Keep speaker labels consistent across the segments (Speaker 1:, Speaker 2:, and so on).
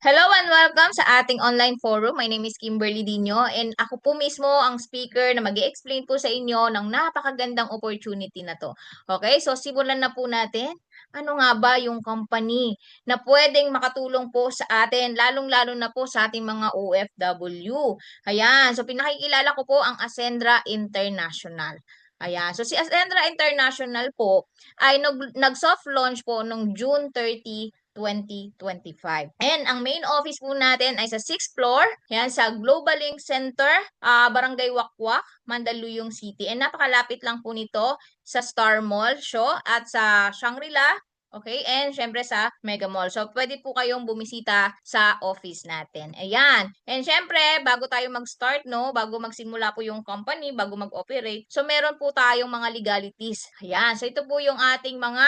Speaker 1: Hello and welcome sa ating online forum. My name is Kimberly Dino and ako po mismo ang speaker na mag-i-explain po sa inyo ng napakagandang opportunity na to. Okay, so simulan na po natin. Ano nga ba yung company na pwedeng makatulong po sa atin, lalong-lalo na po sa ating mga OFW? Ayan, so pinakikilala ko po ang Ascendra International. Ayan, so si Ascendra International po ay nag-soft launch po noong June 30, 2025. And ang main office po natin ay sa 6th floor, yan sa Global Link Center, Barangay Wakwak, Mandaluyong City. And napakalapit lang po nito sa Star Mall Show at sa Shangri-La. Okay, and syempre sa Mega Mall. So, pwede po kayong bumisita sa office natin. Ayan. And syempre, bago tayo mag-start, no, bago magsimula po yung company, bago mag-operate, so meron po tayong mga legalities. Ayan. So, ito po yung ating mga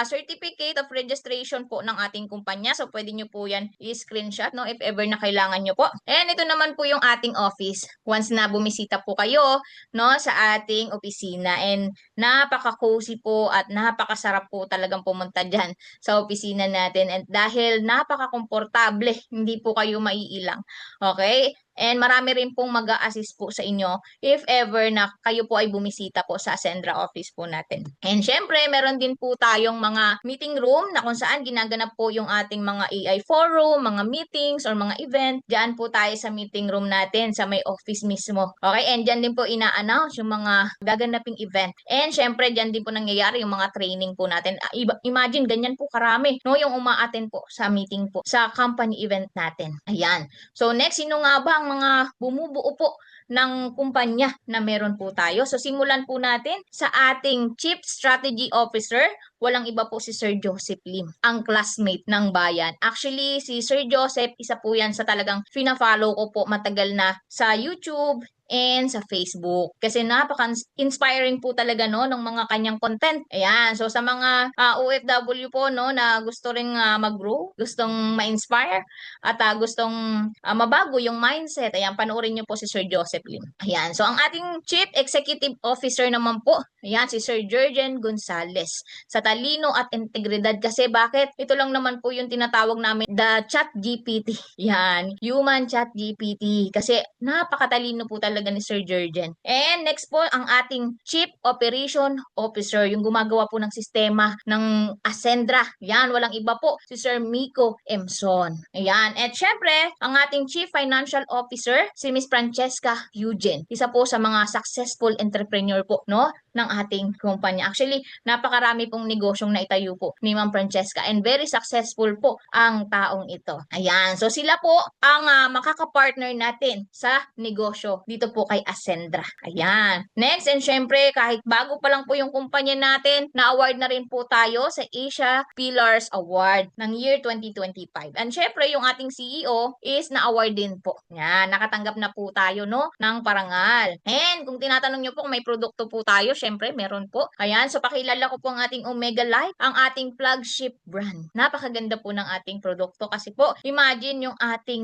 Speaker 1: certificate of registration po ng ating kumpanya. So, pwede nyo po yan i-screenshot, no, if ever na kailangan nyo po. And ito naman po yung ating office. Once na bumisita po kayo, no, sa ating opisina. And napaka-cozy po at napakasarap po talagang pumunta dyan sa opisina natin. And dahil napaka-komportable, hindi po kayo maiilang. Okay? And marami rin pong mag-a-assist po sa inyo if ever na kayo po ay bumisita po sa Ascendra office po natin. And syempre, meron din po tayong mga meeting room na kung saan ginaganap po yung ating mga AI forum, mga meetings, or mga event. Diyan po tayo sa meeting room natin sa may office mismo. Okay? And diyan din po ina-announce yung mga gaganaping event. And syempre, diyan din po nangyayari yung mga training po natin. Imagine, ganyan po karami, no? Yung uma-attend po sa meeting po, sa company event natin. Ayan. So next, sino nga ba ang mga bumubuo po ng kumpanya na meron po tayo? So simulan po natin sa ating Chief Strategy Officer. Walang iba po si Sir Joseph Lim, ang classmate ng bayan. Actually, si Sir Joseph, isa po yan sa talagang fina-follow ko po matagal na sa YouTube and sa Facebook. Kasi napaka-inspiring po talaga no ng mga kanyang content. Ayan, so sa mga OFW po no na gusto ring mag-grow, gustong ma-inspire at gustong mabago yung mindset. Ayan, panoorin niyo po si Sir Joseph Lim. Ayan, so ang ating Chief Executive Officer naman po, ayan, si Sir Jurgen Gonzales. Sa talino at integridad kasi bakit? Ito lang naman po yung tinatawag namin the Chat GPT. Yan, human Chat GPT. Kasi napakatalino po talaga ni Sir Jurgen. And next po, ang ating Chief Operation Officer, yung gumagawa po ng sistema ng Ascendra. Yan, walang iba po, si Sir Miko Emson. Ayan. At syempre, ang ating Chief Financial Officer, si Miss Francesca Eugene. Isa po sa mga successful entrepreneur po, no, ng ating kumpanya. Actually, napakarami pong negosyong naitayo po ni Ma'am Francesca and very successful po ang taong ito. Ayan. So sila po ang makakapartner natin sa negosyo dito po kay Ascendra. Ayan. Next, and syempre, kahit bago pa lang po yung kumpanya natin, na-award na rin po tayo sa Asia Pillars Award ng year 2025. And syempre, yung ating CEO is na-award din po. Yan, nakatanggap na po tayo, no, ng parangal. And kung tinatanong nyo po kung may produkto po tayo, syempre, meron po. Ayan, so pakilala ko po ang ating Omega Life, ang ating flagship brand. Napakaganda po ng ating produkto kasi po, imagine yung ating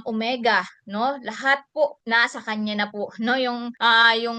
Speaker 1: Omega, no? Lahat po nasa kanya na po, no? Yung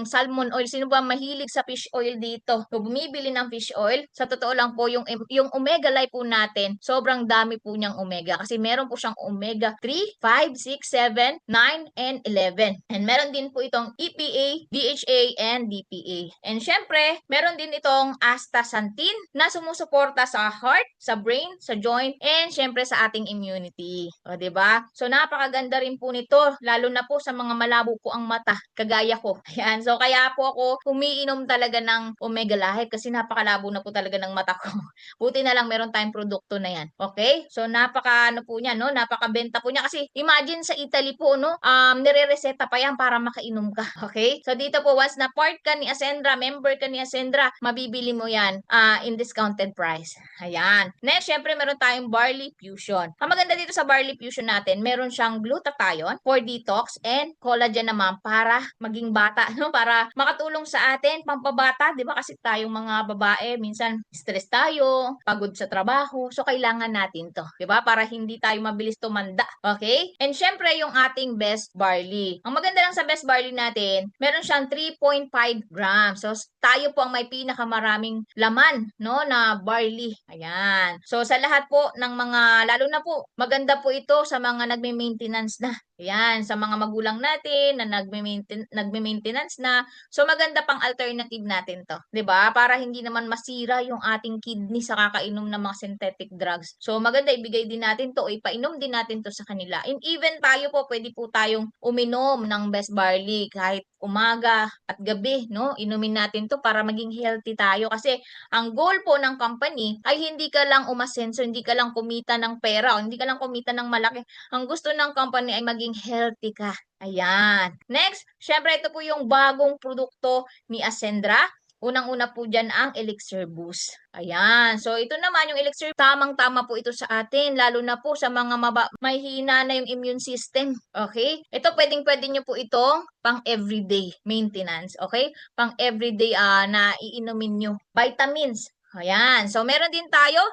Speaker 1: salmon oil, sino ba mahilig sa fish oil dito? So, bumibili ng fish oil, sa totoo lang po yung Omega Life po natin, sobrang dami po niyang omega kasi meron po siyang omega 3, 5, 6, 7, 9, and 11. And meron din po itong EPA, DHA, and DPA. And syempre, meron din itong astaxanthin na sumusuporta sa heart, sa brain, sa joint, and syempre sa ating immunity. O, diba? So, napakaganda rin po nito, lalo na po sa mga malabo po ang mata, kagaya ko. Ayan. So, kaya po ako umiinom talaga ng Omega Life kasi napakalabo na po talaga ng mata ko. Buti na lang meron tayong produkto na yan. Okay? So, ano po niya, no? Napakabenta po niya kasi imagine sa Italy po, no? Nire-reseta pa yan para makainom ka. Okay? So, dito po, once na part ka ni Ascendra, member ka ni Ascendra, mabibili mo yan in discounted price. Ayan. Next, syempre, meron tayong Barley Fusion. Ang maganda dito sa Barley Fusion natin, meron siyang glutathione for detox and collagen naman para maging bata, no? Para makatulong sa atin, pampabata, 'di ba? Kasi tayong mga babae, minsan stress tayo, pagod sa trabaho. So kailangan natin 'to, 'di ba? Para hindi tayo mabilis tumanda. Okay? And syempre yung ating best barley. Ang maganda lang sa best barley natin, meron siyang 3.5 grams. So tayo po ang may pinakamaraming laman, no, na barley. Ayan. So sa lahat po ng mga, lalo na po, maganda po ito sa mga nagme-maintenance na. Ayan, sa mga magulang natin na nagme-maintenance na. So maganda pang alternative natin 'to, 'di ba? Para hindi naman masira yung ating kidney sa kakainom ng mga synthetic drugs. So maganda ibigay din natin 'to, o ipainom din natin 'to sa kanila. And even tayo po, pwede po tayong uminom ng best barley kahit umaga at gabi, no? Inumin natin 'to para maging healthy tayo kasi ang goal po ng company ay hindi ka lang umasenso, hindi ka lang kumita ng pera, o hindi ka lang kumita ng malaki. Ang gusto ng company ay maging healthy ka. Ayan. Next, syempre ito po yung bagong produkto ni Ascendra. Unang-una po dyan ang Elixir Boost. Ayan. So, ito naman yung Elixir, tamang-tama po ito sa atin, lalo na po sa mga may hina na yung immune system. Okay? Ito, pwedeng-pwede nyo po itong pang everyday maintenance. Okay? Pang everyday na iinumin nyo. Vitamins. Ayan. So, meron din tayo,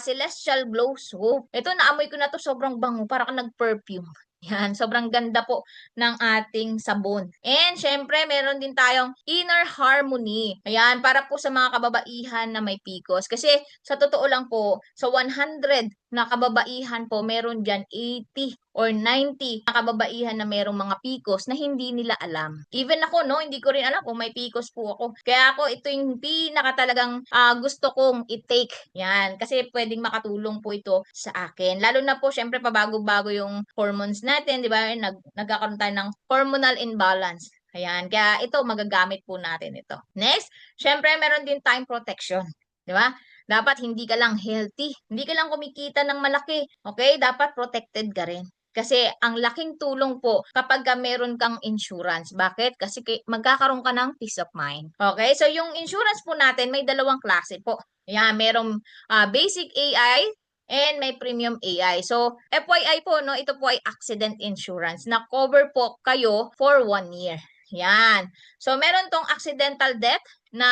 Speaker 1: Celestial Glow Soap. Ito, naamoy ko na to, sobrang bango, parang nag-perfume. Yan, sobrang ganda po ng ating sabon. And syempre, meron din tayong Inner Harmony. Ayan, para po sa mga kababaihan na may PCOS. Kasi sa totoo lang po, sa 100 na kababaihan po, meron dyan 80 or 90 na kababaihan na merong mga PCOS na hindi nila alam. Even ako, no, hindi ko rin alam kung may PCOS po ako. Kaya ako, ito yung pinaka talagang gusto kong i-take. Yan, kasi pwedeng makatulong po ito sa akin. Lalo na po, syempre, pabago-bago yung hormones natin, di ba? Nagkakaroon tayo ng hormonal imbalance. Ayan, kaya ito, magagamit po natin ito. Next, syempre, meron din time protection. Di ba? Dapat hindi ka lang healthy, hindi ka lang kumikita ng malaki. Okay? Dapat protected ka rin. Kasi ang laking tulong po kapag meron kang insurance. Bakit? Kasi magkakaroon ka ng peace of mind. Okay? So yung insurance po natin may dalawang klase po. Ayan, merong basic AI and may premium AI. So, FYI po, no, ito po ay accident insurance na cover po kayo for 1 year. Yan. So, meron tong accidental death na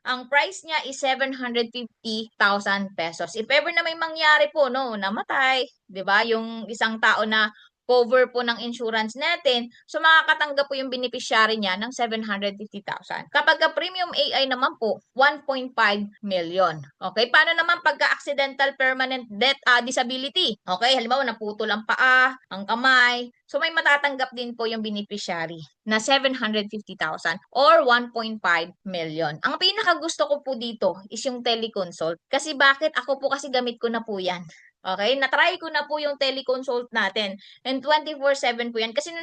Speaker 1: ang price niya is 750,000 pesos. If ever na may mangyari po, no, namatay, 'di ba? Yung isang tao na cover po ng insurance natin, so makakatanggap po yung beneficiary niya ng 750,000. Kapag ka premium AI naman po, 1.5 million. Okay? Paano naman pagka accidental permanent death disability? Okay, halimbawa naputol ang paa, ang kamay, so may matatanggap din po yung beneficiary na 750,000 or 1.5 million. Ang pinakagusto ko po dito is yung teleconsult. Kasi bakit? Ako po kasi gamit ko na po yan. Okay? Na-try ko na po yung teleconsult natin. And 24/7 po yan. Kasi nung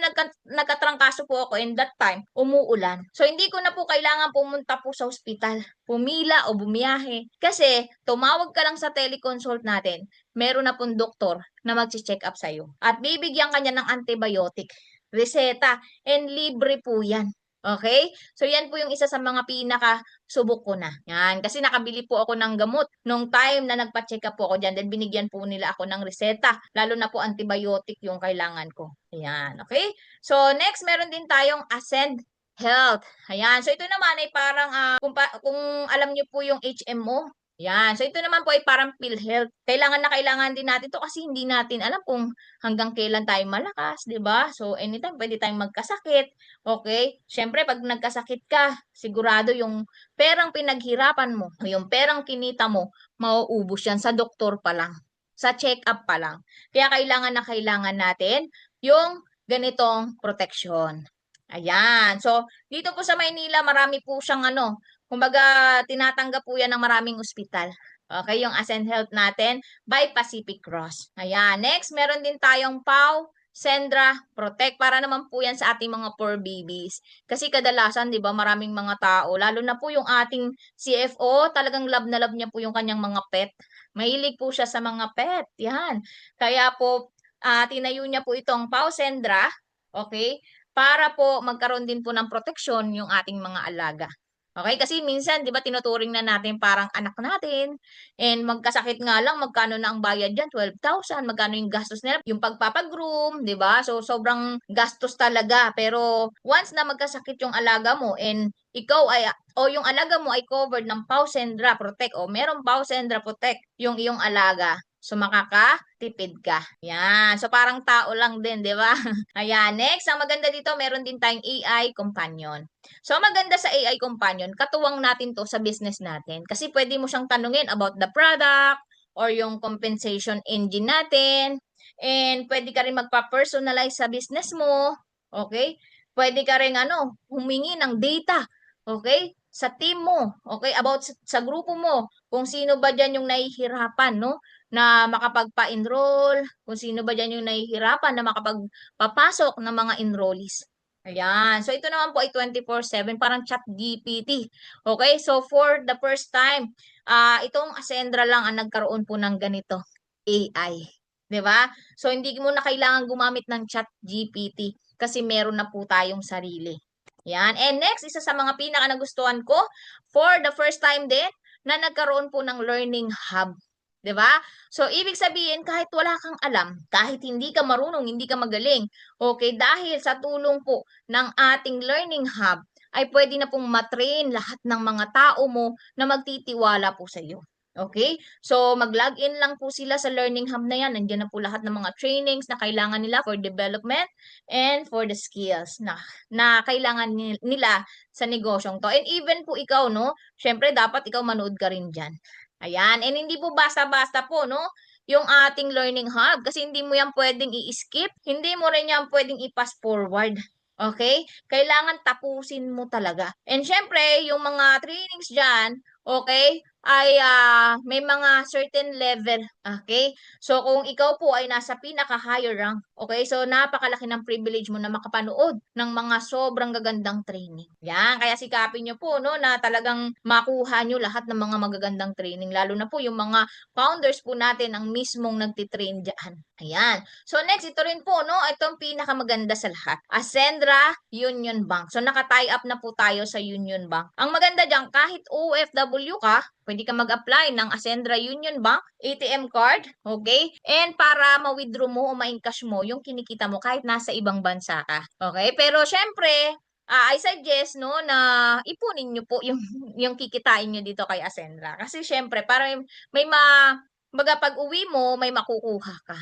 Speaker 1: nagkatrangkaso po ako in that time, umuulan. So, hindi ko na po kailangan pumunta po sa ospital. Pumila o bumiyahe. Kasi, tumawag ka lang sa teleconsult natin. Meron na pong doktor na mag-check up sa'yo. At bibigyan kanya ng antibiotic, reseta, and libre po yan. Okay? So, yan po yung isa sa mga pinaka-subok ko na. Yan. Kasi nakabili po ako ng gamot nung time na nagpa-check up po ako dyan. Then, binigyan po nila ako ng reseta. Lalo na po antibiotic yung kailangan ko. Ayan. Okay? So, next, meron din tayong Ascend Health. Ayan. So, ito naman ay parang, kung alam niyo po yung HMO, yan. So, ito naman po ay parang PhilHealth. Kailangan na kailangan din natin to kasi hindi natin alam kung hanggang kailan tayo malakas, di ba? So, anytime pwede tayong magkasakit. Okay? Siyempre, pag nagkasakit ka, sigurado yung perang pinaghirapan mo, o yung perang kinita mo, mauubos yan sa doktor pa lang, sa check-up pa lang. Kaya kailangan na kailangan natin yung ganitong protection. Ayan. So, dito po sa Maynila, marami po siyang kumbaga, tinatanggap po yan ng maraming ospital. Okay, yung Ascend Health natin by Pacific Cross. Ayan. Next, meron din tayong PAW, Sendra, Protect. Para naman po yan sa ating mga poor babies. Kasi kadalasan, di ba, maraming mga tao, lalo na po yung ating CFO, talagang love na love niya po yung kanyang mga pet. Mahilig po siya sa mga pet. Yan. Kaya po, tinayo niya po itong PAW Sendra. Okay? Para po magkaroon din po ng proteksyon yung ating mga alaga. Okay, kasi minsan 'di ba tinuturing na natin parang anak natin and magkasakit nga lang magkano na ang bayad diyan, 12,000 magkano yung gastos nila, yung pagpapa-groom 'di ba? So sobrang gastos talaga. Pero once na magkasakit yung alaga mo and ikaw ay o yung alaga mo ay covered ng Pausendra Protect o merong Pausendra Protect yung iyong alaga, so makakatipid ka. Yan. So parang tao lang din, 'di ba? Ayan, next, ang maganda dito meron din tayong AI companion. So, maganda sa AI Companion, katuwang natin to sa business natin. Kasi pwede mo siyang tanungin about the product or yung compensation engine natin. And pwede ka rin magpa-personalize sa business mo. Okay? Pwede ka rin humingi ng data. Okay? Sa team mo. Okay? About sa grupo mo. Kung sino ba dyan yung nahihirapan, no? Na makapagpa-enroll. Kung sino ba dyan yung nahihirapan na makapagpapasok ng mga enrollees. Ayan. So, ito naman po ay 24/7, parang chat GPT. Okay? So, for the first time, itong Ascendra lang ang nagkaroon po ng ganito, AI. 'Di ba? So, hindi mo na kailangan gumamit ng chat GPT kasi meron na po tayong sarili. Yan. And next, isa sa mga pinaka nagustuhan ko, for the first time din, na nagkaroon po ng learning hub. 'Di ba? So, ibig sabihin, kahit wala kang alam, kahit hindi ka marunong, hindi ka magaling, okay, dahil sa tulong po ng ating learning hub, ay pwede na pong matrain lahat ng mga tao mo na magtitiwala po sa iyo. Okay? So, mag-login lang po sila sa learning hub na yan. Nandiyan na po lahat ng mga trainings na kailangan nila for development and for the skills na kailangan nila sa negosyong to. And even po ikaw, no? Syempre, dapat ikaw manood ka rin dyan. Ayan. And hindi po basta-basta po, no? Yung ating learning hub. Kasi hindi mo yan pwedeng i-skip. Hindi mo rin yan pwedeng i-pass forward. Okay? Kailangan tapusin mo talaga. And syempre, yung mga trainings dyan, okay, ay may mga certain level. Okay? So, kung ikaw po ay nasa pinaka-higher rank, okay, so napakalaki ng privilege mo na makapanood ng mga sobrang gagandang training. Yan, kaya sikapin nyo po, no, na talagang makuha nyo lahat ng mga magagandang training. Lalo na po yung mga founders po natin ang mismong nagtitrain dyan. Ayan. So next, ito rin po, no, itong pinakamaganda sa lahat. Ascendra Union Bank. So naka-tie up na po tayo sa Union Bank. Ang maganda dyan, kahit OFW ka, pwede ka mag-apply ng Ascendra Union Bank ATM card, okay? And para ma-withdraw mo o ma-encash mo yung kinikita mo kahit nasa ibang bansa ka. Okay? Pero syempre, I suggest no na ipunin niyo po yung yung kikitain niyo dito kay Ascendra. Kasi syempre, para may baga pag-uwi mo, may makukuha ka.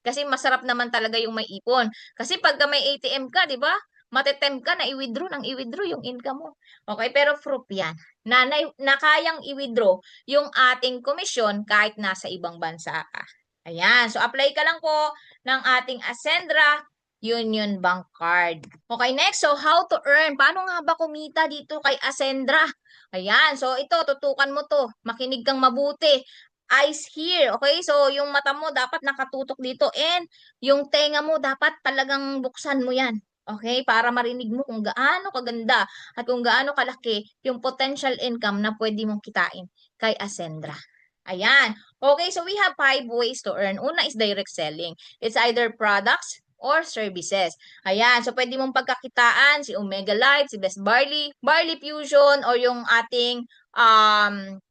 Speaker 1: Kasi masarap naman talaga yung may ipon. Kasi pagka may ATM ka, 'di ba? Matetempt ka na i-withdraw nang i-withdraw yung income mo. Okay, pero proof 'yan. Na kayang i-withdraw yung ating komisyon kahit nasa ibang bansa ka. Ayan. So, apply ka lang po ng ating Ascendra Union Bank Card. Okay, next. So, how to earn? Paano nga ba kumita dito kay Ascendra? Ayan. So, ito, tutukan mo to. Makinig kang mabuti. Eyes here. Okay? So, yung mata mo dapat nakatutok dito and yung tenga mo dapat talagang buksan mo yan. Okay? Para marinig mo kung gaano kaganda at kung gaano kalaki yung potential income na pwede mong kitain kay Ascendra. Ayan. Okay, so we have 5 ways to earn. Una is direct selling. It's either products or services. Ayan, so pwede mong pagkakitaan si Omega Life, si Best Barley, Barley Fusion, or yung ating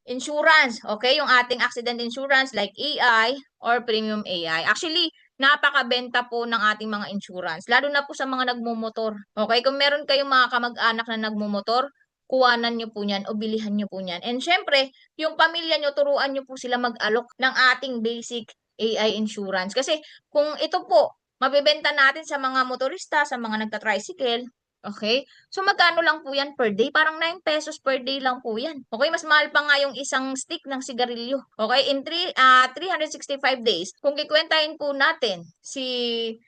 Speaker 1: insurance. Okay, yung ating accident insurance like AI or premium AI. Actually, napakabenta po ng ating mga insurance, lalo na po sa mga nagmumotor. Okay, kung meron kayong mga kamag-anak na nagmumotor, kuwanan nyo po niyan o bilihan nyo po niyan. And syempre, yung pamilya nyo, turuan nyo po sila mag-alok ng ating basic AI insurance. Kasi kung ito po, mabebenta natin sa mga motorista, sa mga nagta-tricycle, okay? So magkano lang po yan per day? Parang 9 pesos per day lang po yan. Okay, mas mahal pa nga yung isang stick ng sigarilyo. Okay, in 365 days, kung kikwentahin po natin si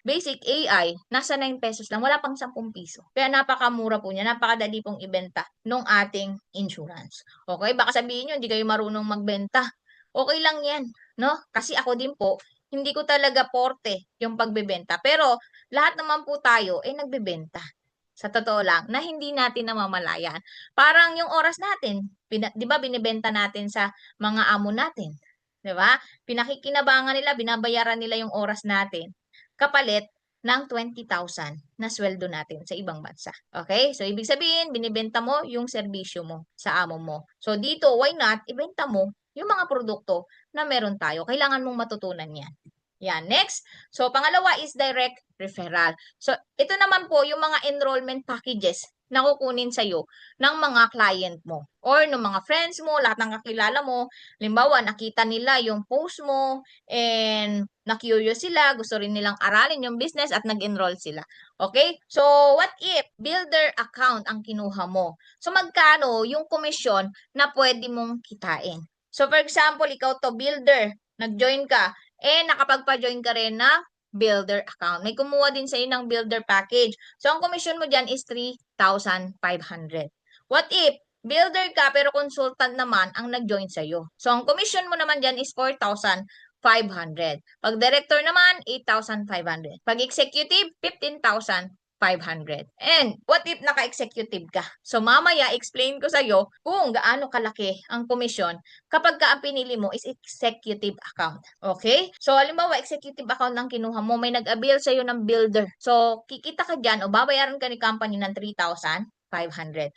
Speaker 1: basic AI, nasa 9 pesos lang, wala pang 10 piso. Kaya napakamura po niya, napakadali pong ibenta nung ating insurance. Okay, baka sabihin nyo, hindi kayo marunong magbenta. Okay lang yan, no? Kasi ako din po, hindi ko talaga porte yung pagbebenta. Pero lahat naman po tayo ay nagbebenta. Sa totoo lang, na hindi natin namamalayan. Parang yung oras natin, 'di ba binebenta natin sa mga amo natin, 'di ba? Pinakikinabangan nila, binabayaran nila yung oras natin. Kapalit ng 20,000 na sweldo natin sa ibang bansa. Okay? So, ibig sabihin, binibenta mo yung serbisyo mo sa amo mo. So, dito, why not, ibenta mo yung mga produkto na meron tayo. Kailangan mong matutunan yan. Yan. Next. So, pangalawa is direct referral. So, ito naman po yung mga enrollment packages na kukunin sa'yo ng mga client mo or ng mga friends mo, lahat ng kakilala mo. Limbawa, nakita nila yung post mo and na-curious sila, gusto rin nilang aralin yung business at nag-enroll sila. Okay? So, what if builder account ang kinuha mo? So, magkano yung komisyon na pwede mong kitain? So, for example, ikaw to builder, nag-join ka, nakapagpa-join ka rin na builder account. May kumuha din sa'yo ng builder package. So, ang commission mo dyan is 3,500. What if builder ka pero consultant naman ang nag-join sa'yo? So, ang commission mo naman dyan is 4,500. Pag director naman, 8,500. Pag executive, 15,500. And what if naka-executive ka? So, mamaya explain ko sa'yo kung gaano kalaki ang komisyon kapag ka ang pinili mo is executive account. Okay? So, halimbawa, executive account ang kinuha mo, may nag-avail sa'yo ng builder. So, kikita ka dyan o babayaran ka ni company ng 3,500.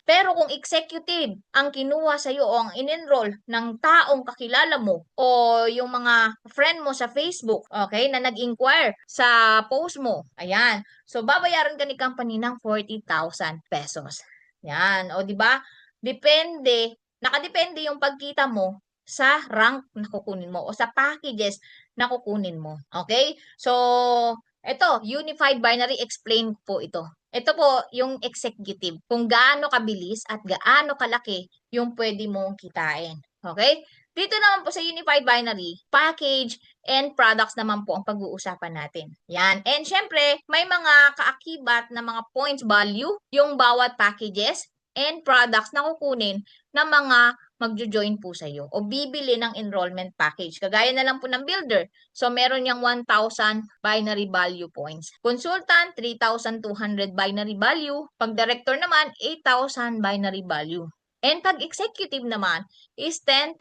Speaker 1: Pero kung executive ang kinuha sa'yo o ang in-enroll ng taong kakilala mo o yung mga friend mo sa Facebook, okay, na nag-inquire sa post mo, ayan. So, babayaran ka ni company ng 40,000 pesos. Yan. O, di ba? Depende, nakadepende yung pagkita mo sa rank na kukunin mo o sa packages na kukunin mo. Okay? So, ito, Unified Binary Explain po ito. Ito po yung executive, kung gaano kabilis at gaano kalaki yung pwede mong kitain. Okay? Dito naman po sa Unified Binary, package and products naman po ang pag-uusapan natin. Yan. And syempre, may mga kaakibat na mga points value yung bawat packages and products na kukunin ng mga magjo-join po sa iyo o bibili ng enrollment package. Kagaya na lang po ng builder. So, meron niyang 1,000 binary value points. Consultant, 3,200 binary value. Pag director naman, 8,000 binary value. And pag executive naman is 10,000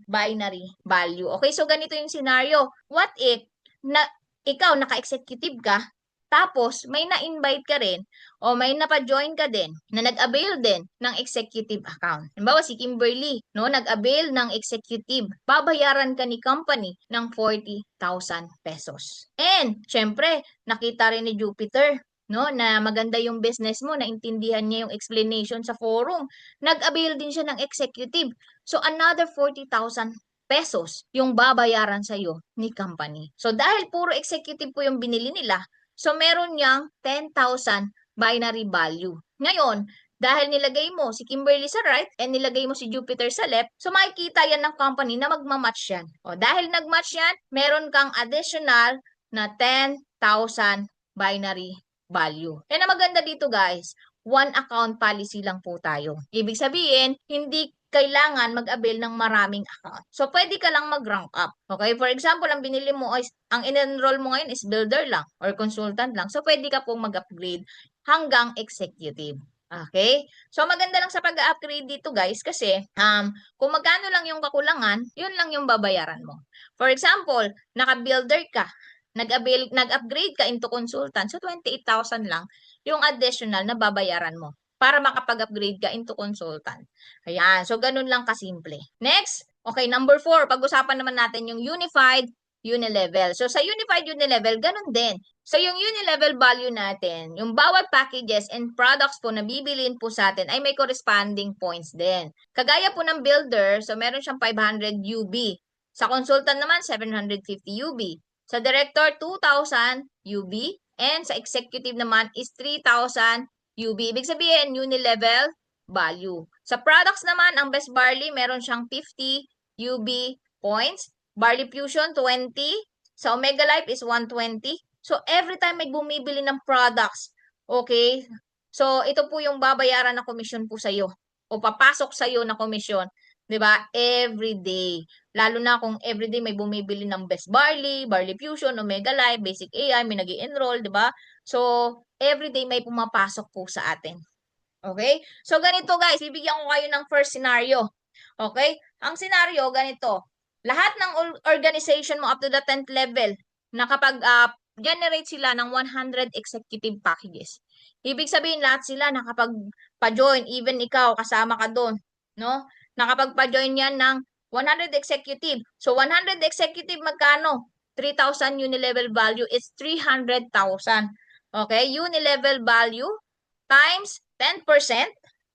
Speaker 1: binary value. Okay, so ganito yung scenario. What if na ikaw naka-executive ka, tapos may na-invite ka rin o may napa-join ka din na nag-avail din ng executive account. Halimbawa si Kimberly, no, nag-avail ng executive. Babayaran ka ni company ng 40,000 pesos. And syempre, nakita rin ni Jupiter, no, na maganda yung business mo, naintindihan niya yung explanation sa forum. Nag-avail din siya ng executive. So another 40,000 pesos yung babayaran sa iyo ni company. So dahil puro executive po yung binili nila, so meron niyang 10,000 binary value. Ngayon, dahil nilagay mo si Kimberly sa right and nilagay mo si Jupiter sa left, so makikita yan ng company na magmamatch yan. O dahil nagmatch yan, meron kang additional na 10,000 binary value. And ang maganda dito guys, one account policy lang po tayo. Ibig sabihin, hindi kailangan mag-avail ng maraming account. So, pwede ka lang mag-rank up. Okay? For example, ang binili mo is, ang in-enroll mo ngayon is builder lang or consultant lang. So, pwede ka pong mag-upgrade hanggang executive. Okay? So, maganda lang sa pag-upgrade dito guys kasi kung magkano lang yung kakulangan, yun lang yung babayaran mo. For example, naka-builder ka, nag-upgrade ka into consultant, so 28,000 lang yung additional na babayaran mo para makapag-upgrade ka into consultant. Ayan. So, ganun lang kasimple. Next. Okay, number 4. Pag-usapan naman natin yung Unified Unilevel. So, sa Unified Unilevel, ganun din. So, yung Unilevel value natin, yung bawat packages and products po na bibiliin po sa atin ay may corresponding points din. Kagaya po ng builder, so meron siyang 500 UB. Sa consultant naman, 750 UB. Sa director, 2,000 UB. And sa executive naman is 3,000 UB. Ibig sabihin, Unilevel value. Sa products naman, ang Best Barley, meron siyang 50 UB points. Barley Fusion, 20. Sa Omega Life is 120. So, every time may bumibili ng products, okay? So, ito po yung babayaran na commission po sa iyo o papasok sa iyo na commission. 'Di ba? Every day. Lalo na kung every day may bumibili ng Best Barley, Barley Fusion, Omega Life, Basic AI, may nag-i-enroll, 'di ba? So, every day may pumapasok po sa atin. Okay? So, ganito guys, bibigyan ko kayo ng first scenario. Okay? Ang scenario, ganito. Lahat ng organization mo up to the 10th level na kapag nakapag-generate sila ng 100 executive packages. Ibig sabihin lahat sila nakapag-pa-join, even ikaw kasama ka doon, no? Nakapag-pa-join yan ng 100 executive. So 100 executive magkano? 3,000 unilevel value is 300,000. Okay? Unilevel value times 10%.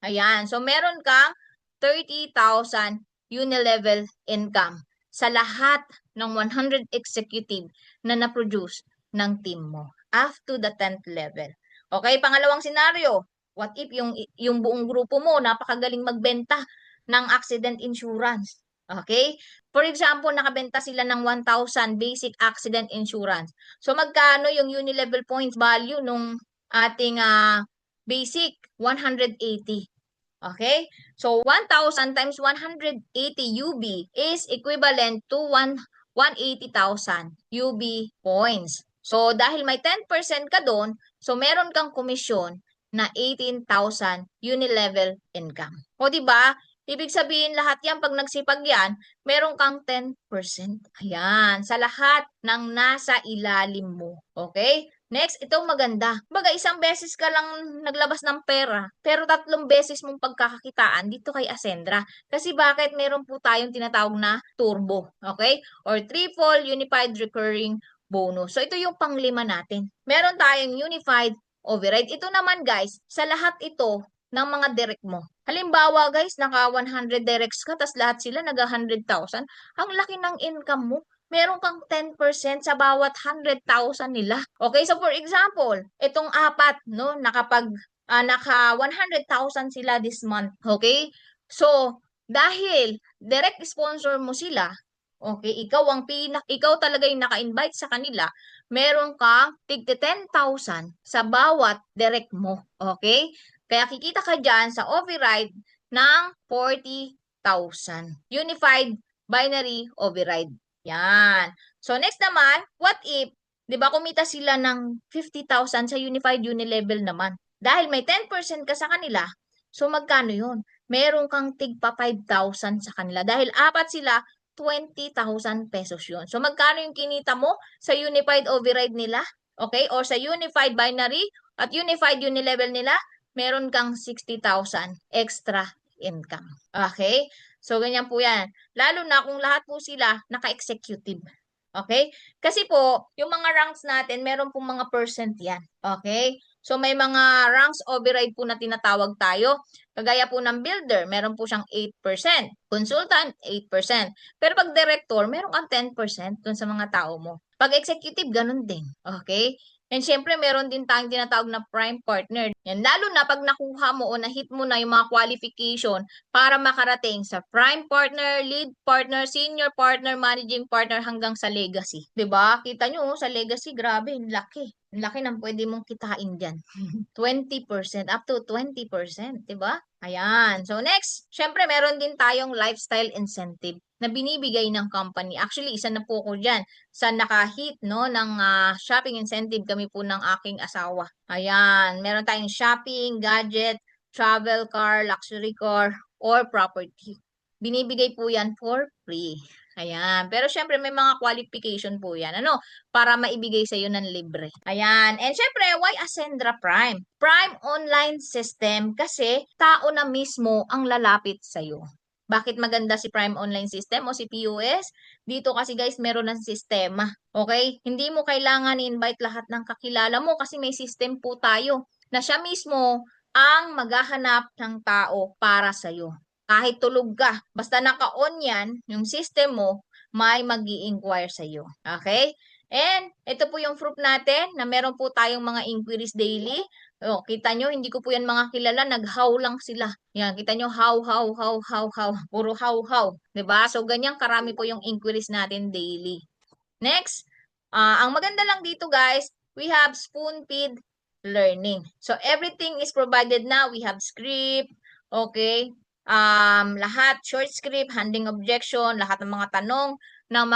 Speaker 1: Ayan. So meron kang 30,000 unilevel income sa lahat ng 100 executive na na-produce ng team mo up to the 10th level. Okay, pangalawang senaryo, what if yung buong grupo mo napakagaling magbenta ng accident insurance? Okay? For example, nakabenta sila ng 1,000 basic accident insurance. So magkano yung unilevel points value nung ating basic? 180. Okay? So 1,000 times 180 UB is equivalent to 180,000 UB points. So dahil may 10% ka doon, so meron kang komisyon na 18,000 unilevel income. O di ba? Ibig sabihin lahat yan pag nagsipag yan, meron kang 10%. Ayan, sa lahat ng nasa ilalim mo. Okay? Next, itong maganda. Baga, isang beses ka lang naglabas ng pera, pero 3 beses mong pagkakakitaan dito kay Ascendra. Kasi bakit meron po tayong tinatawag na turbo, okay? Or triple unified recurring bonus. So, ito yung panglima natin. Meron tayong unified override. Ito naman, guys, sa lahat ito ng mga direct mo. Halimbawa, guys, naka 100 directs ka, tas lahat sila naga 100,000. Ang laki ng income mo. Meron kang 10% sa bawat 100,000 nila. Okay, so for example, itong apat, no, naka 100,000 sila this month. Okay? So, dahil direct sponsor mo sila, okay, ikaw talaga yung naka-invite sa kanila, meron kang tig 10,000 sa bawat direct mo. Okay? Kaya kikita ka dyan sa override ng 40,000. Unified binary override. Yan. So, next naman, what if, di ba kumita sila ng 50,000 sa unified unilevel naman? Dahil may 10% ka sa kanila, so magkano yun? Meron kang tigpa 5,000 sa kanila. Dahil apat sila, 20,000 pesos yun. So, magkano yung kinita mo sa unified override nila? Okay? Or sa unified binary at unified unilevel nila, meron kang 60,000 extra income. Okay? So, ganyan po yan. Lalo na kung lahat po sila naka-executive. Okay? Kasi po, yung mga ranks natin, meron pong mga percent yan. Okay? So, may mga ranks override po na tinatawag tayo. Kagaya po ng builder, meron po siyang 8%. Consultant, 8%. Pero pag director, meron kang 10% dun sa mga tao mo. Pag executive, ganun din. Okay? And syempre, meron din tayong tinatawag na prime partner. Yan, lalo na pag nakuha mo o na-hit mo na yung mga qualification para makarating sa prime partner, lead partner, senior partner, managing partner hanggang sa legacy. 'Di ba? Kita nyo, sa legacy, grabe, laki. Ang laki ng pwede mong kitain dyan. 20%, up to 20%, 'di ba? Ayan. So next, syempre meron din tayong lifestyle incentive na binibigay ng company. Actually, isa na po ko dyan sa nakahit no, ng shopping incentive kami po ng aking asawa. Ayan. Meron tayong shopping, gadget, travel car, luxury car, or property. Binibigay po yan for free. Ayan. Pero syempre may mga qualification po yan. Ano? Para maibigay sa iyo ng libre. Ayan. And syempre, why Ascendra Prime? Prime online system kasi tao na mismo ang lalapit sa iyo. Bakit maganda si Prime Online System o si POS? Dito kasi guys, meron ng sistema. Okay? Hindi mo kailangan i-invite lahat ng kakilala mo kasi may system po tayo na siya mismo ang maghahanap ng tao para sa'yo. Kahit tulog ka, basta naka-on yan, yung system mo, may mag-i-inquire sa'yo. Okay? And ito po yung proof natin na meron po tayong mga inquiries daily. O, kita nyo, hindi ko po yan mga kilala, nag-how lang sila. Yan, kita nyo, how. Puro how. 'Di ba? So, ganyan karami po yung inquiries natin daily. Next, ang maganda lang dito guys, we have spoon-feed learning. So, everything is provided na. We have script, okay? Lahat, short script, handling objection, lahat ng mga tanong ng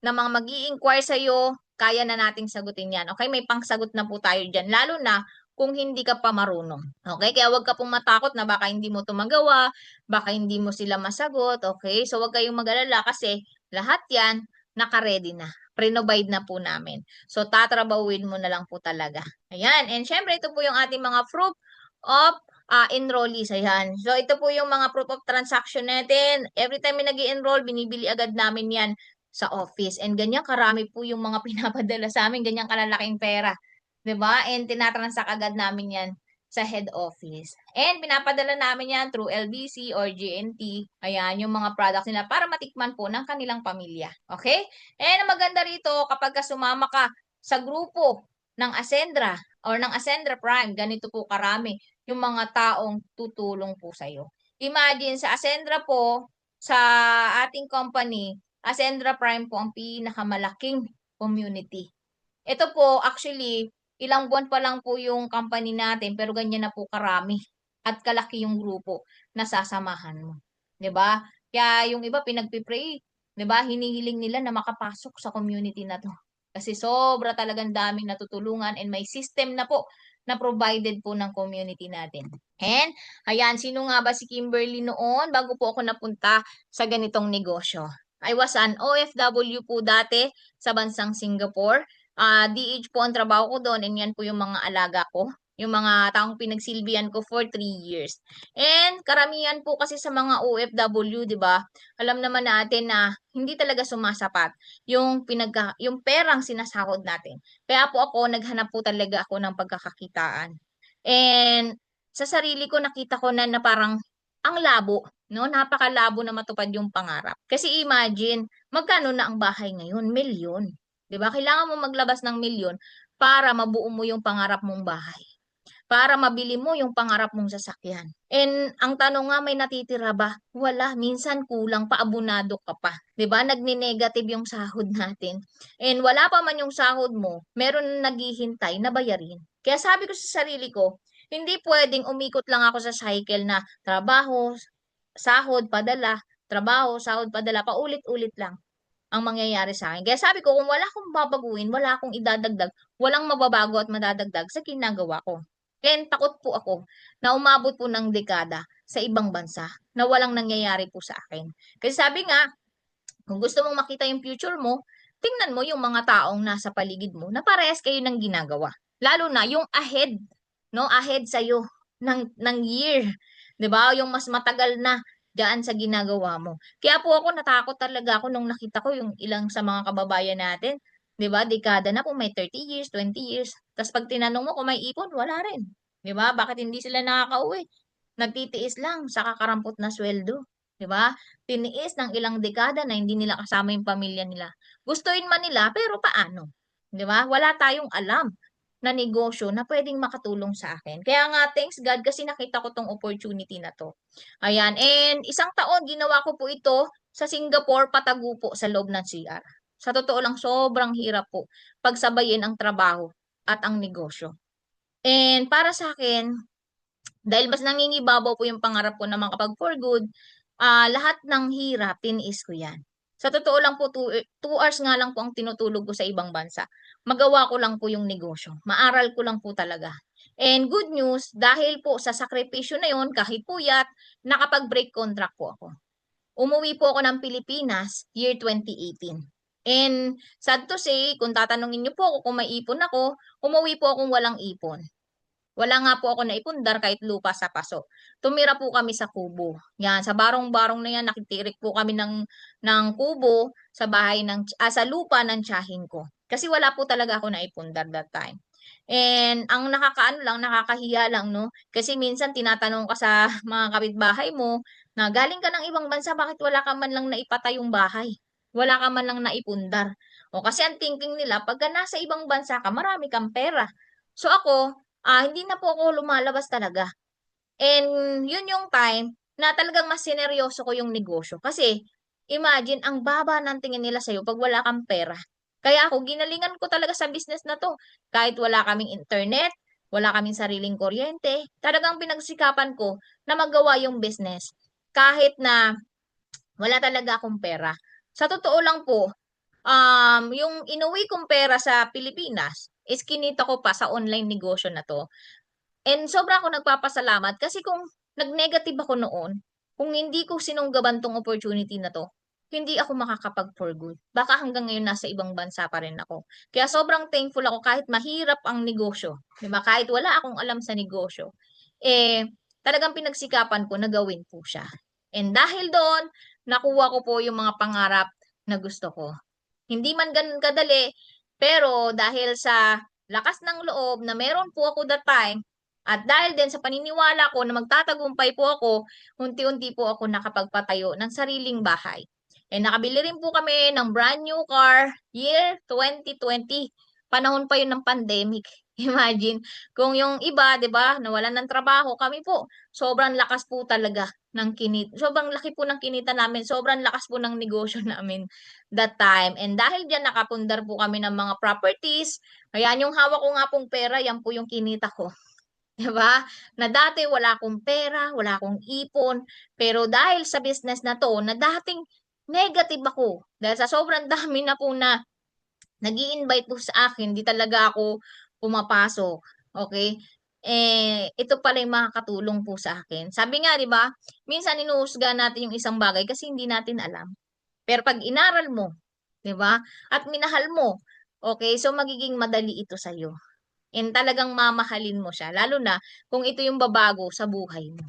Speaker 1: mga mag-i-inquire sa'yo, kaya na nating sagutin yan. Okay? May pangsagot na po tayo dyan. Lalo na kung hindi ka pa marunong. Okay? Kaya wag ka pong matakot na baka hindi mo ito magawa, baka hindi mo sila masagot. Okay? So, wag kayong mag-alala kasi lahat yan naka-ready na. Pre-provide na po namin. So, tatrabawin mo na lang po talaga. Ayan. And syempre, ito po yung ating mga proof of enrollees. Ayan. So, ito po yung mga proof of transaction natin. Every time may nag-i-enroll, binibili agad namin yan sa office. And ganyan karami po yung mga pinapadala sa amin. Ganyan kalalaking pera. 'Di ba? And tinatransact agad namin yan sa head office. And pinapadala namin yan through LBC or GNT. Ayan, yung mga products nila para matikman po ng kanilang pamilya. Okay? And ang maganda rito, kapag sumama ka sa grupo ng Ascendra or ng Ascendra Prime, ganito po karami yung mga taong tutulong po sa iyo. Imagine sa Ascendra po, sa ating company, Ascendra Prime po ang pinakamalaking community. Ito po, actually, ilang buwan pa lang po yung company natin, pero ganyan na po karami at kalaki yung grupo na sasamahan mo. 'Di ba? Kaya yung iba pinagpipray, 'di ba? Hinihiling nila na makapasok sa community na 'to. Kasi sobra talagang daming natutulungan and may system na po na provided po ng community natin. And, ayan, sino nga ba si Kimberly noon bago po ako napunta sa ganitong negosyo? I was an OFW po dati sa bansang Singapore. DH po ang trabaho ko doon and yan po yung mga alaga ko. Yung mga taong pinagsilbihan ko for 3 years. And karamihan po kasi sa mga OFW, 'di ba? Alam naman natin na hindi talaga sumasapat yung perang sinasahod natin. Kaya po ako naghanap po talaga ako ng pagkakakitaan. And sa sarili ko nakita ko na parang ang labo, no? Napakalabo na matupad yung pangarap. Kasi imagine, magkano na ang bahay ngayon? Milyon. 'Di ba? Kailangan mo maglabas ng milyon para mabuo mo yung pangarap mong bahay. Para mabili mo yung pangarap mong sasakyan. And ang tanong nga, may natitira ba? Wala. Minsan kulang pa, abunado ka pa. 'Di ba? Nagni-negative yung sahod natin. And wala pa man yung sahod mo, meron naghihintay na bayarin. Kaya sabi ko sa sarili ko, hindi pwedeng umikot lang ako sa cycle na trabaho, sahod, padala, trabaho, sahod, padala, paulit-ulit lang ang mangyayari sa akin. Kaya sabi ko, kung wala akong babaguhin, wala akong idadagdag, walang mababago at madadagdag sa ginagawa ko. Kaya takot po ako na umabot po ng dekada sa ibang bansa na walang nangyayari po sa akin. Kasi sabi nga, kung gusto mong makita yung future mo, tingnan mo yung mga taong nasa paligid mo na parehas kayo ng ginagawa. Lalo na yung ahead, no? Ahead sa'yo ng year. 'Di ba? Yung mas matagal na dyan sa ginagawa mo. Kaya po ako natakot talaga ako nung nakita ko yung ilang sa mga kababayan natin. 'Di ba? Dekada na po may 30 years, 20 years. Tapos pag tinanong mo kung may ipon, wala rin. 'Di ba? Bakit hindi sila nakakauwi? Nagtitiis lang sa kakarampot na sweldo. 'Di ba? Tiniis ng ilang dekada na hindi nila kasama yung pamilya nila. Gustuin man nila, pero paano? 'Di ba? Wala tayong alam na negosyo na pwedeng makatulong sa akin. Kaya nga, thanks God kasi nakita ko tong opportunity na to. Ayan. And isang taon, ginawa ko po ito sa Singapore, patago po sa loob ng CR. Sa totoo lang, sobrang hirap po pagsabayin ang trabaho at ang negosyo. And para sa akin, dahil mas nangingibabaw po yung pangarap ko na makapag for good, lahat ng hirap, tiniis ko yan. Sa totoo lang po, 2 hours nga lang po ang tinutulog ko sa ibang bansa. Magawa ko lang po yung negosyo. Maaral ko lang po talaga. And good news, dahil po sa sakripisyo na yon, kahit puyat, nakapag-break contract po ako. Umuwi po ako ng Pilipinas year 2018. And sad to say, kung tatanungin niyo po ako kung may ipon ako, umuwi po akong walang ipon. Wala nga po ako naipundar kahit lupa sa paso. Tumira po kami sa kubo. Yan, sa barong-barong na yan, nakitirik po kami ng kubo sa bahay sa lupa ng tiyahin ko. Kasi wala po talaga ako naipundar that time. And ang nakakahiya lang, no? Kasi minsan tinatanong ka sa mga kapitbahay mo na galing ka ng ibang bansa, bakit wala ka man lang naipatay yung bahay? Wala ka man lang naipundar. O kasi ang thinking nila, pagka nasa ibang bansa ka, marami kang pera. So ako, hindi na po ako lumalabas talaga. And yun yung time na talagang mas sineryoso ko yung negosyo. Kasi imagine, ang baba ng tingin nila sa'yo pag wala kang pera. Kaya ako, ginalingan ko talaga sa business na to. Kahit wala kaming internet, wala kaming sariling kuryente, talagang pinagsikapan ko na magawa yung business. Kahit na wala talaga akong pera. Sa totoo lang po, yung inuwi kong pera sa Pilipinas is kinita ko pa sa online negosyo na 'to. And sobra ako nagpapasalamat kasi kung nag-negative ako noon, kung hindi ko sinunggaban 'tong opportunity na 'to, hindi ako makakapag-for good. Baka hanggang ngayon nasa ibang bansa pa rin ako. Kaya sobrang thankful ako kahit mahirap ang negosyo, 'di ba? Kahit wala akong alam sa negosyo, eh talagang pinagsikapan ko na gawin po siya. And dahil doon, nakuha ko po yung mga pangarap na gusto ko. Hindi man ganun kadali, pero dahil sa lakas ng loob na meron po ako that time, at dahil din sa paniniwala ko na magtatagumpay po ako, unti-unti po ako nakapagpatayo ng sariling bahay. Eh nakabili rin po kami ng brand new car, year 2020. Panahon pa yun ng pandemic. Imagine, kung yung iba, 'di ba, nawalan ng trabaho, kami po, sobrang lakas po talaga ng sobrang laki po ng kinita namin, sobrang lakas po ng negosyo namin that time. And dahil diyan nakapundar po kami ng mga properties, ayan yung hawak ko nga pong pera, yan po yung kinita ko. 'Di ba? Na dati wala akong pera, wala akong ipon, pero dahil sa business na 'to, na dating negative ako, dahil sa sobrang dami na po na nag-i-invite po sa akin, di talaga ako pumapasok. Okay? Ito pala yung makakatulong po sa akin. Sabi nga, di ba, minsan inuhusga natin yung isang bagay kasi hindi natin alam. Pero pag inaral mo, 'di ba? At minahal mo, okay, so magiging madali ito sa iyo. And talagang mamahalin mo siya, lalo na kung ito yung babago sa buhay mo.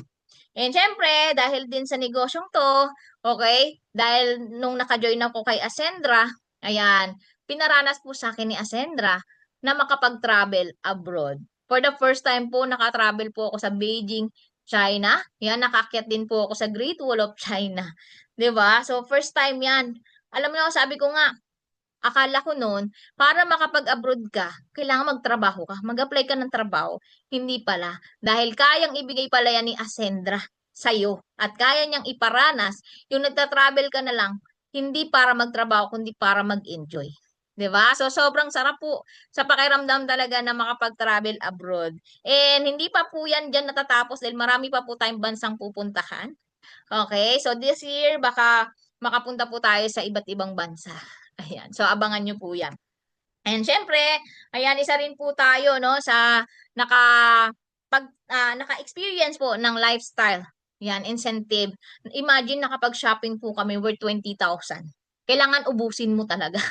Speaker 1: And syempre, dahil din sa negosyong to, okay, dahil nung naka-join ako kay Ascendra, ayan, pinaranas po sa akin ni Ascendra na makapag-travel abroad. For the first time po, naka-travel po ako sa Beijing, China. Yan, nakakyat din po ako sa Great Wall of China. 'Di ba? So, first time yan. Alam mo, sabi ko nga, akala ko noon, para makapag-abroad ka, kailangan magtrabaho ka. Mag-apply ka ng trabaho. Hindi pala. Dahil kayang ibigay pala yan ni Ascendra sa'yo. At kaya niyang iparanas, yung nagta-travel ka na lang, hindi para magtrabaho, kundi para mag-enjoy. 'Di ba? So, sobrang sarap po sa pakiramdam talaga na makapag-travel abroad. And hindi pa po yan dyan natatapos dahil marami pa po tayong bansang pupuntahan. Okay, so this year baka makapunta po tayo sa iba't ibang bansa. Ayan, so abangan nyo po yan. And syempre, ayan, isa rin po tayo no sa naka naka-experience po ng lifestyle. Yan, incentive. Imagine nakapag-shopping po kami worth 20,000. Kailangan ubusin mo talaga.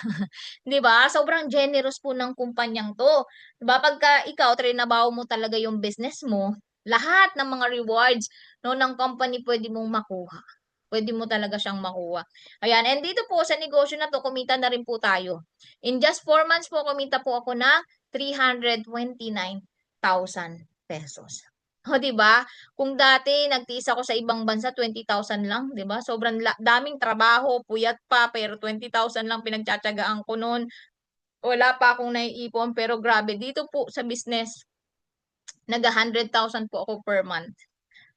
Speaker 1: 'Di ba? Sobrang generous po ng kumpanyang 'to. 'Di ba? Pagka ikaw trinabaho mo talaga yung business mo, lahat ng mga rewards no ng company pwede mong makuha. Pwede mo talaga siyang makuha. Ayan, and dito po sa negosyo na 'to, kumita na rin po tayo. In just 4 months po, kumita po ako ng 329,000 pesos. O, 'di ba? Kung dati nagtiis ako sa ibang bansa 20,000 lang, 'di ba? Sobrang daming trabaho, puyat pa, pero 20,000 lang pinagtiyatiyagaan ko noon. Wala pa akong naiipon, pero grabe dito po sa business, nag-100,000 po ako per month.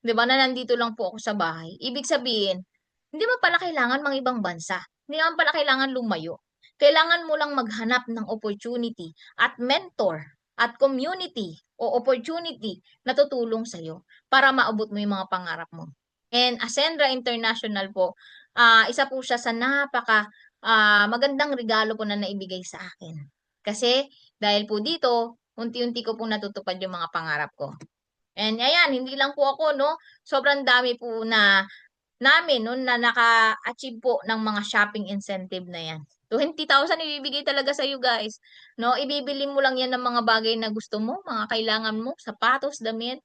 Speaker 1: 'Di ba, na nandito lang po ako sa bahay. Ibig sabihin, hindi mo pala kailangan mang ibang bansa. Hindi naman pala kailangan lumayo. Kailangan mo lang maghanap ng opportunity at mentor at community o opportunity na tutulong sa'yo para maabot mo yung mga pangarap mo. And Ascendra International po, isa po siya sa napaka magandang regalo po na naibigay sa akin. Kasi dahil po dito, unti-unti ko pong natutupad yung mga pangarap ko. And ayan, hindi lang po ako, no? Sobrang dami po na namin no, na naka-achieve po ng mga shopping incentive na yan. 20,000 ibibigay talaga sa you guys. No, ibibili mo lang yan ng mga bagay na gusto mo, mga kailangan mo, sapatos, damit.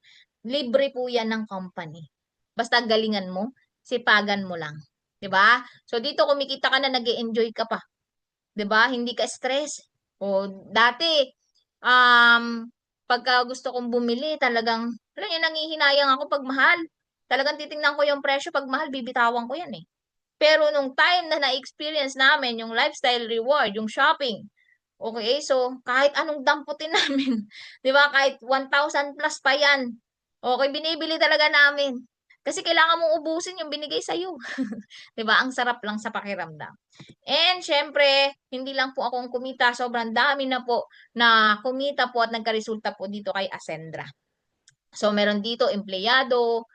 Speaker 1: Libre po yan ng company. Basta galingan mo, sipagan mo lang. 'Di ba? So dito kumikita ka na, nag-enjoy ka pa. 'Di ba? Hindi ka stress. O dati um pagka gusto kong bumili, talagang alam niyo nanghihinayang ako pag mahal. Talagang titingnan ko yung presyo, pag mahal bibitawan ko 'yan eh. Pero nung time na na-experience namin yung lifestyle reward, yung shopping, okay, so kahit anong damputin namin, 'di ba? Kahit 1,000 plus pa 'yan. Okay, binibili talaga namin. Kasi kailangan mong ubusin yung binigay sa iyo. 'Di ba? Ang sarap lang sa pakiramdam. And syempre, hindi lang po akong kumita, sobrang dami na po na kumita po at nagkaresulta po dito kay Ascendra. So meron dito empleyado,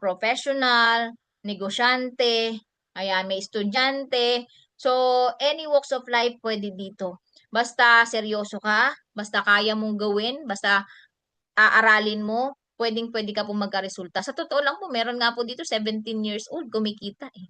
Speaker 1: professional, negosyante, ayan, may estudyante. So any walks of life pwede dito. Basta seryoso ka, basta kaya mong gawin, basta aaralin mo, pwedeng-pwede ka po magkaresulta. Sa totoo lang po, meron nga po dito 17 years old kumikita eh.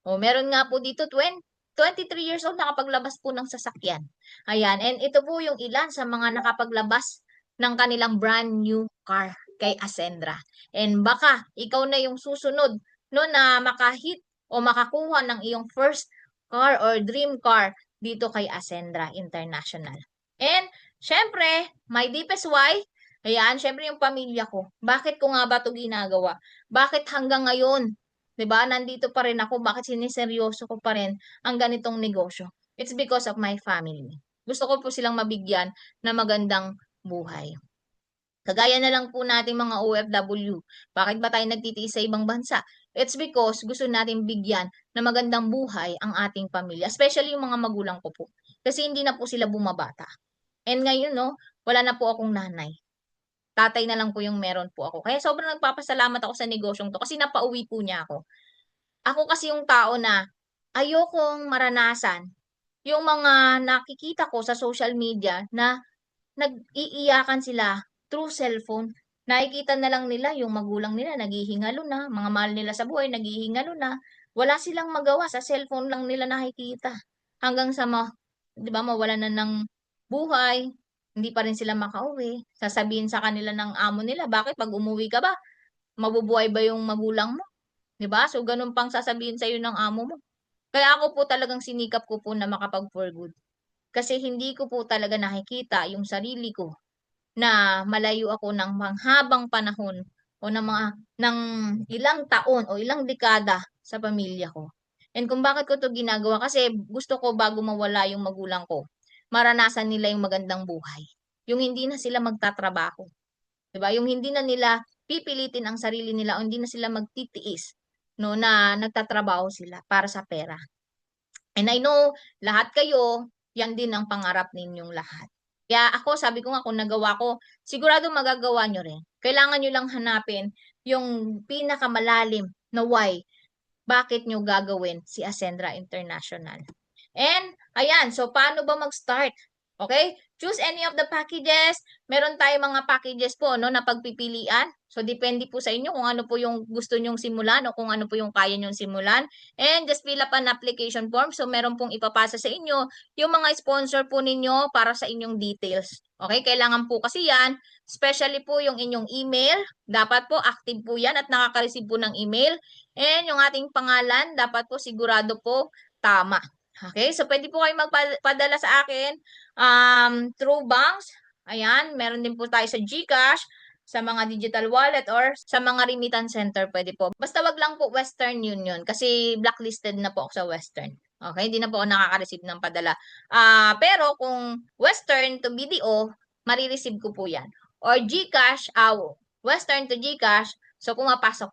Speaker 1: O meron nga po dito 23 years old nakapaglabas po ng sasakyan. Ayan, and ito po yung ilan sa mga nakapaglabas ng kanilang brand new car kay Ascendra. And baka ikaw na yung susunod no na makahit o makakuha ng iyong first car or dream car dito kay Ascendra International. And syempre, my deepest why, ayan, syempre yung pamilya ko. Bakit ko nga ba ito ginagawa? Bakit hanggang ngayon 'di ba? Nandito pa rin ako, bakit siniseryoso ko pa rin ang ganitong negosyo? It's because of my family. Gusto ko po silang mabigyan ng magandang buhay. Kagaya na lang po nating mga OFW. Bakit ba tayo nagtitiis sa ibang bansa? It's because gusto natin bigyan ng magandang buhay ang ating pamilya, especially yung mga magulang ko po. Kasi hindi na po sila bumabata. And ngayon, no, wala na po akong nanay. Tatay na lang po yung meron po ako. Kaya sobrang nagpapasalamat ako sa negosyong to kasi napauwi po niya ako. Ako kasi yung tao na ayokong maranasan yung mga nakikita ko sa social media na nag-iiyakan sila through cellphone. Nakikita na lang nila yung magulang nila naghihingalo na, mga mahal nila sa buhay naghihingalo na. Wala silang magawa, sa cellphone lang nila nakikita. Hanggang sa 'di ba, mawalan na ng buhay, hindi pa rin sila makauwi. Sasabihin sa kanila ng amo nila, "Bakit 'pag umuwi ka ba, mabubuhay ba yung magulang mo?" 'Di ba? So, ganun pang sasabihin sa'yo ng amo mo. Kaya ako po talagang sinikap ko po na makapag-for good. Kasi hindi ko po talaga nakikita yung sarili ko na malayo ako ng manghabang panahon o ng ilang taon o ilang dekada sa pamilya ko. And kung bakit ko 'to ginagawa, kasi gusto ko bago mawala yung magulang ko, maranasan nila yung magandang buhay. Yung hindi na sila magtatrabaho, 'di ba? Yung hindi na nila pipilitin ang sarili nila o hindi na sila magtitiis no na nagtatrabaho sila para sa pera. And I know lahat kayo, yan din ang pangarap ninyong lahat. Kaya ako, sabi ko nga kung nagawa ko, sigurado magagawa nyo rin. Kailangan nyo lang hanapin yung pinakamalalim na why. Bakit nyo gagawin si Ascendra International? And, ayan, so paano ba mag-start? Okay? Choose any of the packages. Meron tayong mga packages po, no, na pagpipilian. So, depende po sa inyo kung ano po yung gusto nyong simulan o kung ano po yung kaya nyong simulan. And just fill up an application form. So, meron pong ipapasa sa inyo yung mga sponsor po ninyo para sa inyong details. Okay? Kailangan po kasi yan, especially po yung inyong email. Dapat po active po yan at nakaka-receive po ng email. And yung ating pangalan, dapat po sigurado po tama. Okay? So, pwede po kayo magpadala sa akin through banks. Ayan, meron din po tayo sa GCash, sa mga digital wallet or sa mga remittance center pwede po. Basta wag lang po Western Union kasi blacklisted na po ako sa Western. Okay, hindi na po ako nakaka-receive ng padala. Pero kung Western to BDO, marireceive ko po 'yan. Or GCash, Western to GCash, so pumapasok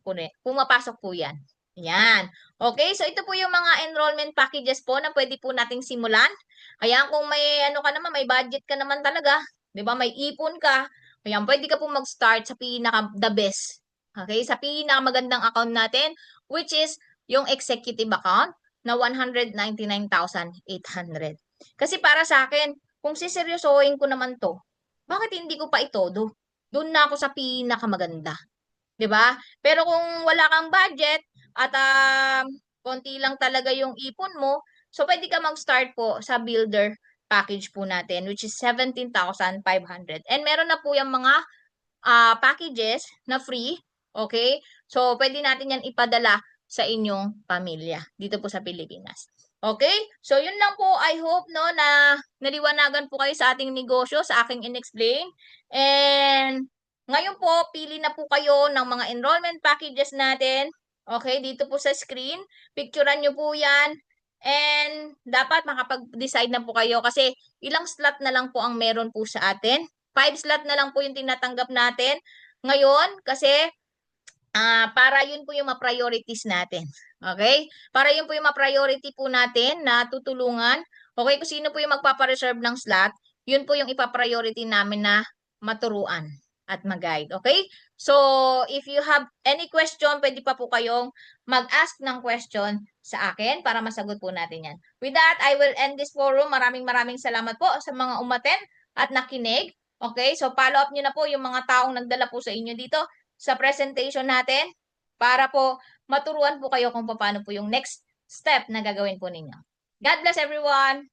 Speaker 1: po 'yan. Yan. Okay, so ito po yung mga enrollment packages po na pwede po nating simulan. Ayan, kung may ano ka naman, may budget ka naman talaga, 'di ba? May ipon ka. Ayan, pwede ka pong mag-start sa pinaka the best. Okay, sa pinakamagandang account natin, which is yung executive account na 199,800. Kasi para sa akin, kung siseryosohin ko naman 'to, bakit hindi ko pa itodo? Doon na ako sa pinakamaganda. 'Di ba? Pero kung wala kang budget at konti lang talaga yung ipon mo, so pwede ka mag-start po sa builder package po natin which is 17,500. And meron na po yung mga packages na free, okay? So pwede natin yan ipadala sa inyong pamilya dito po sa Pilipinas. Okay? So yun lang po, I hope no na naliwanagan po kayo sa ating negosyo, sa aking inexplain. And ngayon po, pili na po kayo ng mga enrollment packages natin. Okay, dito po sa screen. Picturean nyo po yan. And dapat makapag-decide na po kayo kasi ilang slot na lang po ang meron po sa atin. 5 slot na lang po yung tinatanggap natin ngayon kasi para yun po yung ma-priorities natin. Okay? Para yun po yung ma-priority po natin na tutulungan. Okay, kung sino po yung magpapa-reserve ng slot, yun po yung ipa-priority namin na maturuan at mag-guide. Okay? So, if you have any question, pwede pa po kayong mag-ask ng question sa akin para masagot po natin yan. With that, I will end this forum. Maraming salamat po sa mga umattend at nakinig. Okay? So, follow up nyo na po yung mga taong nagdala po sa inyo dito sa presentation natin para po maturuan po kayo kung paano po yung next step na gagawin po ninyo. God bless everyone!